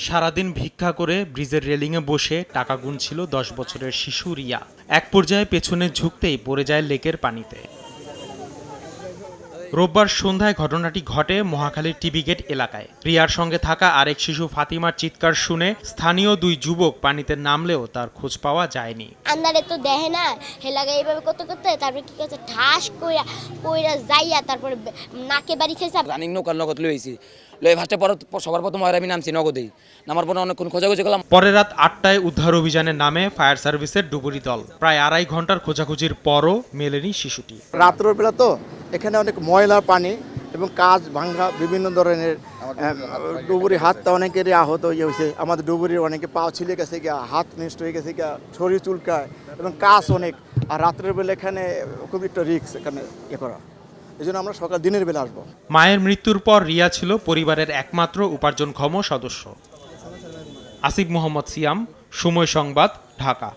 সারাদিন ভিক্ষা করে ব্রিজের রেলিংয়ে বসে টাকা গুনছিল 10 বছরের শিশু রিয়া। এক পর্যায়ে পেছনে ঝুঁকতেই পড়ে যায় লেকের পানিতে। রোববার সন্ধ্যায় ঘটনাটি ঘটে মহাখালীর টিবি গেট এলাকায়। রিয়ার সঙ্গে থাকা আরেক শিশু ফাতিমার চিৎকার শুনে স্থানীয় দুই যুবক পানিতে নামলেও তার খোঁজ পাওয়া যায়নি। আন্দারে তো দেখে না, হেলাগে এইভাবে করতে করতে তারপরে কি করছে, ঠাস কইরা কইরা যাইয়া তারপরে নাকে বাড়ি খেয়েছে। রানিং নৌকার নগদ লইছি লই ফার্স্টে পর সবার প্রথম হয় আমি নামছি নগদেই, নামার পর অনেকক্ষণ খোঁজাখুঁজি করলাম। পরে রাত 8টায় উদ্ধার অভিযানের নামে ফায়ার সার্ভিসের ডুবুরি দল। প্রায় 2.5 ঘন্টার খোঁজাখুঁজির পরও মেলেনি শিশুটি। রাত্রের বেলা তো এখানে অনেক ময়লার পানি এবং কাজ ভাঙ্গা বিভিন্ন ধরনের ডুবুরি হাতটা অনেকেরই আহত হয়েছে। আমাদের ডুবুরির অনেকে পাও ছিলে গেছে গিয়া, হাত নষ্ট হয়ে গেছে গিয়া, শরীর চুলকায় এবং কাজ অনেক। আর রাত্রের বেলা এখানে খুব একটা রিস্ক এখানে করা, এই জন্য আমরা সকাল দিনের বেলা আসবো। মায়ের মৃত্যুর পর রিয়া ছিল পরিবারের একমাত্র উপার্জনক্ষম সদস্য। আসিফ মোহাম্মদ সিয়াম, সময় সংবাদ, ঢাকা।